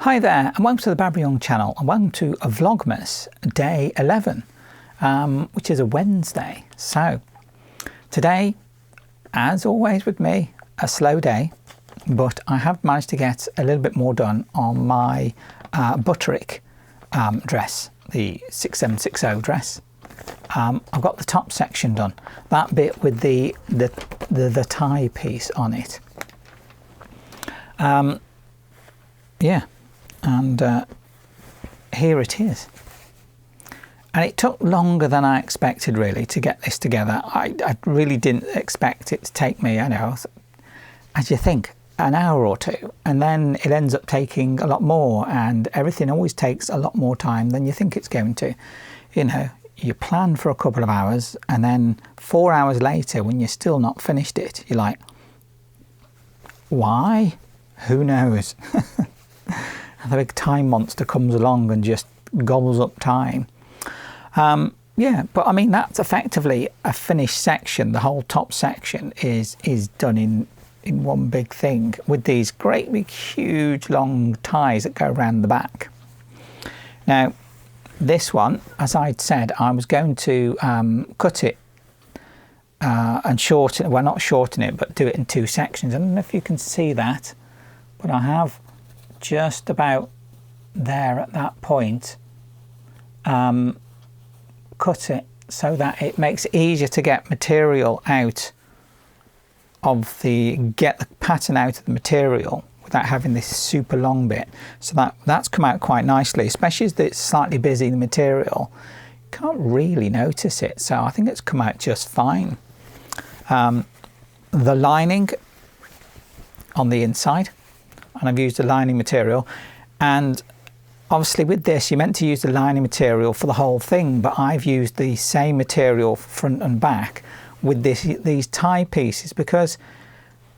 Hi there, and welcome to the Barbara Young channel, and welcome to a Vlogmas day 11, which is a Wednesday. So today, as always with me, a slow day, but I have managed to get a little bit more done on my Butterick dress, the 6760 dress. I've got the top section done, that bit with the tie piece on it. Yeah, and here it is. And it took longer than I expected, really, to get this together. I really didn't expect it to take me, as you think, an hour or two, and then it ends up taking a lot more, and everything always takes a lot more time than you think it's going to. You plan for a couple of hours, and then 4 hours later, when you're still not finished it, you're like, why? Who knows? The big time monster comes along and just gobbles up time. Yeah, but I mean, that's effectively a finished section. The whole top section is done in one big thing with these great big huge long ties that go around the back. Now this one, as I'd said, I was going to cut it and shorten it, well, not shorten it, but do it in two sections. I don't know if you can see that, but I have just about there at that point cut it so that it makes it easier to get material out of get the pattern out of the material without having this super long bit. So that's come out quite nicely, especially as it's slightly busy, the material. You can't really notice it, so I think it's come out just fine. The lining on the inside, and I've used a lining material, and obviously with this you're meant to use the lining material for the whole thing, but I've used the same material front and back with these tie pieces because,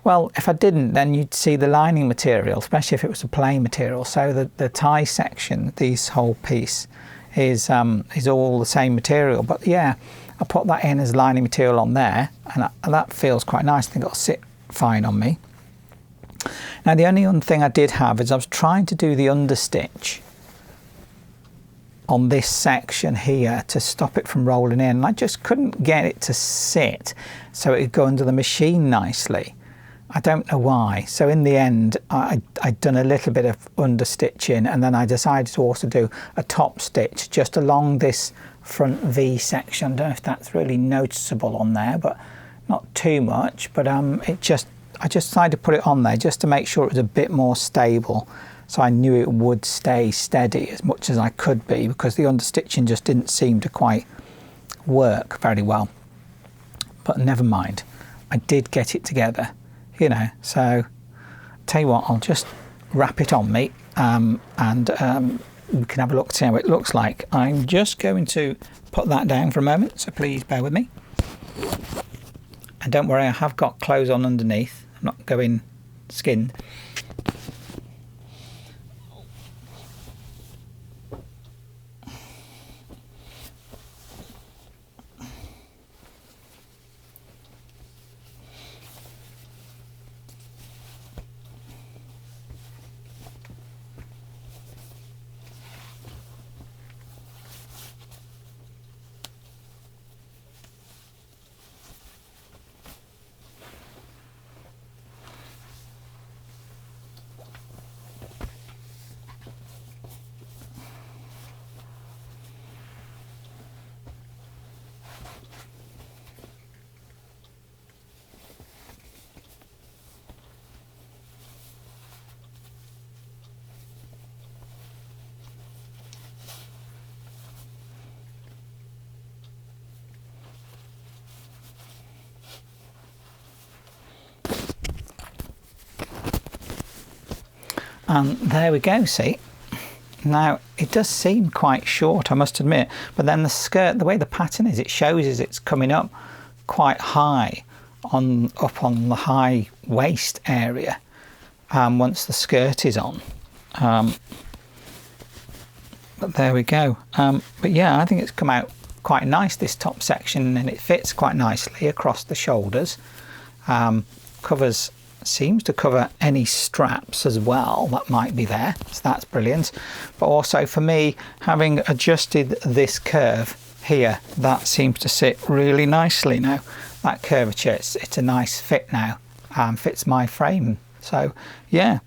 well, if I didn't, then you'd see the lining material, especially if it was a plain material. So the tie section, this whole piece, is all the same material. But yeah, I put that in as lining material on there, and that feels quite nice. I think it'll sit fine on me. Now the only other thing I did have is I was trying to do the understitch on this section here to stop it from rolling in, and I just couldn't get it to sit so it would go under the machine nicely. I don't know why. So in the end I'd done a little bit of understitching, and then I decided to also do a top stitch just along this front V section. I don't know if that's really noticeable on there, but not too much, but I just decided to put it on there just to make sure it was a bit more stable, so I knew it would stay steady as much as I could be, because the understitching just didn't seem to quite work very well. But never mind, I did get it together, so tell you what, I'll just wrap it on me and we can have a look to see how it looks like. I'm just going to put that down for a moment, so please bear with me. And don't worry, I have got clothes on underneath. I'm not going skinned. And there we go, see. Now it does seem quite short, I must admit, but then the skirt, the way the pattern is, it shows as it's coming up quite high up on the high waist area once the skirt is on. But there we go. But yeah, I think it's come out quite nice, this top section, and it fits quite nicely across the shoulders. Covers seems to cover any straps as well that might be there, so that's brilliant. But also for me, having adjusted this curve here, that seems to sit really nicely now. That curvature, it's a nice fit now, fits my frame. So yeah,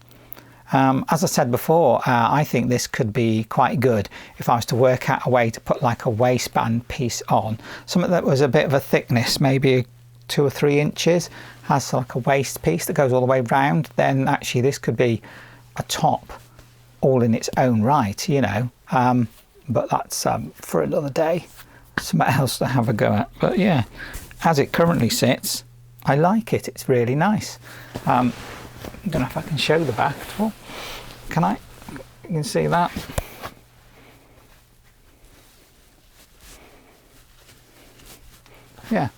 as I said before, I think this could be quite good if I was to work out a way to put like a waistband piece on, something that was a bit of a thickness, maybe 2 or 3 inches, has like a waist piece that goes all the way round. Then actually this could be a top all in its own right, you know. But that's for another day, something else to have a go at. But yeah, as it currently sits, I like it. It's really nice. I don't know if I can show the back at all. Can I? You can see that. Yeah,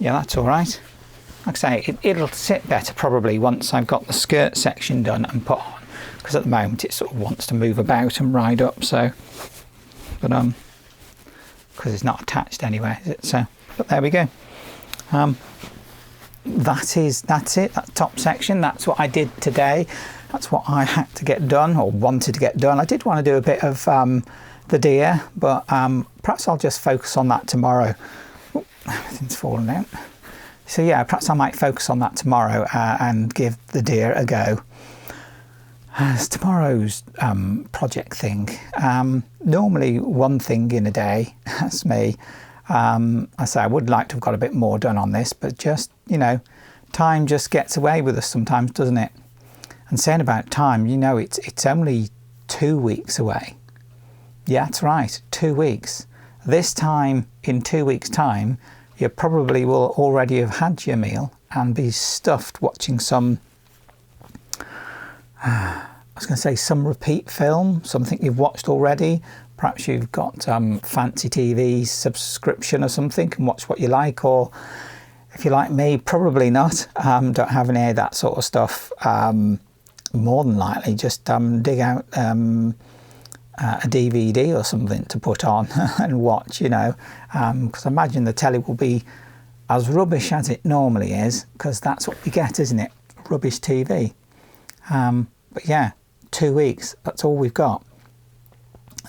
that's all right. Like I say, it'll sit better probably once I've got the skirt section done and put on, because at the moment it sort of wants to move about and ride up. So, but because it's not attached anywhere, is it? So, but there we go. That's it. That top section. That's what I did today. That's what I had to get done, or wanted to get done. I did want to do a bit of the deer, but perhaps I'll just focus on that tomorrow. Ooh, everything's fallen out. So yeah, perhaps I might focus on that tomorrow and give the deer a go. As tomorrow's project thing, normally one thing in a day. That's me. I say I would like to have got a bit more done on this, but just, you know, time just gets away with us sometimes, doesn't it? And saying about time, you know, it's only 2 weeks away. Yeah, that's right, 2 weeks. This time, in 2 weeks' time, you probably will already have had your meal and be stuffed watching some, I was going to say some repeat film, something you've watched already. Perhaps you've got fancy TV subscription or something and watch what you like, or if you're like me, probably not, don't have any of that sort of stuff. More than likely just dig out a DVD or something to put on and watch, you know, because I imagine the telly will be as rubbish as it normally is, because that's what we get, isn't it? Rubbish TV. But yeah, 2 weeks, that's all we've got.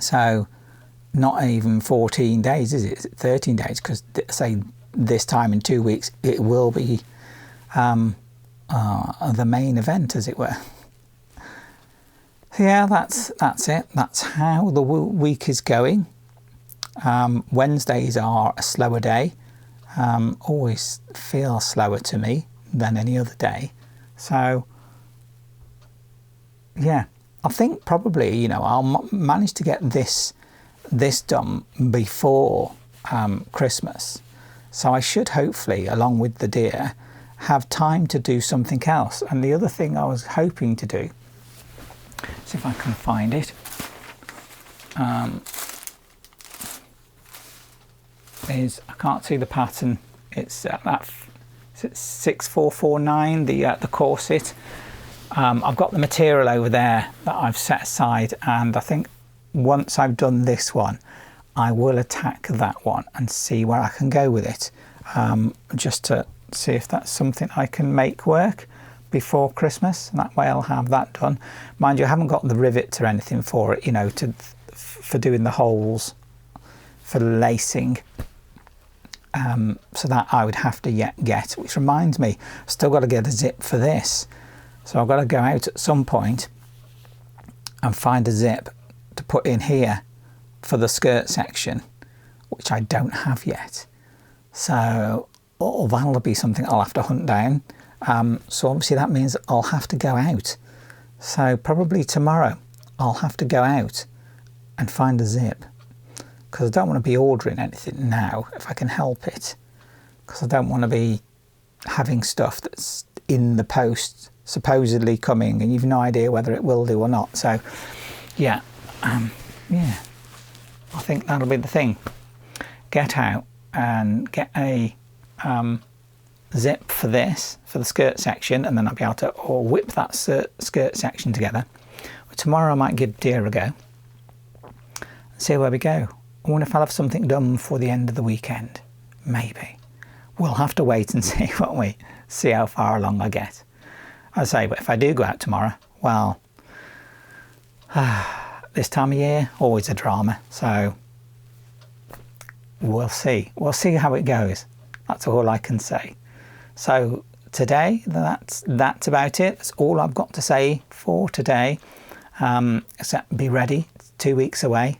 So not even 14 days, is it? Is it 13 days? Because say this time in 2 weeks, it will be the main event, as it were. Yeah, that's it. That's how the week is going. Wednesdays are a slower day. Always feel slower to me than any other day. So yeah, I think probably, you know, I'll manage to get this done before Christmas. So I should hopefully, along with the deer, have time to do something else. And the other thing I was hoping to do, see if I can find it, is, I can't see the pattern. It's that 6449, the corset. I've got the material over there that I've set aside, and I think once I've done this one, I will attack that one and see where I can go with it, just to see if that's something I can make work before Christmas, and that way I'll have that done. Mind you, I haven't got the rivets or anything for it, you know, for doing the holes for lacing, so that I would have to yet get, which reminds me, I've still got to get a zip for this. So I've got to go out at some point and find a zip to put in here for the skirt section, which I don't have yet. So that'll be something I'll have to hunt down. So obviously that means I'll have to go out. So probably tomorrow I'll have to go out and find a zip, because I don't want to be ordering anything now if I can help it, because I don't want to be having stuff that's in the post supposedly coming and you've no idea whether it will do or not. So yeah, I think that'll be the thing. Get out and get a zip for this, for the skirt section, and then I'll be able to whip that skirt section together. Well, tomorrow I might give deer a go and see where we go. I wonder if I'll have something done before the end of the weekend. Maybe. We'll have to wait and see, won't we? see how far along I get. I say, but if I do go out tomorrow, well, this time of year, always a drama. So we'll see. We'll see how it goes. That's all I can say. So today, that's about it. That's all I've got to say for today. Except be ready. It's 2 weeks away.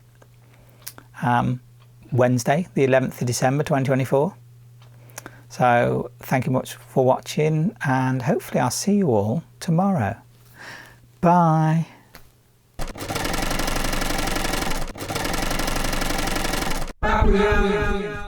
Wednesday, the 11th of December 2024. So thank you much for watching, and hopefully I'll see you all tomorrow. Bye. Happy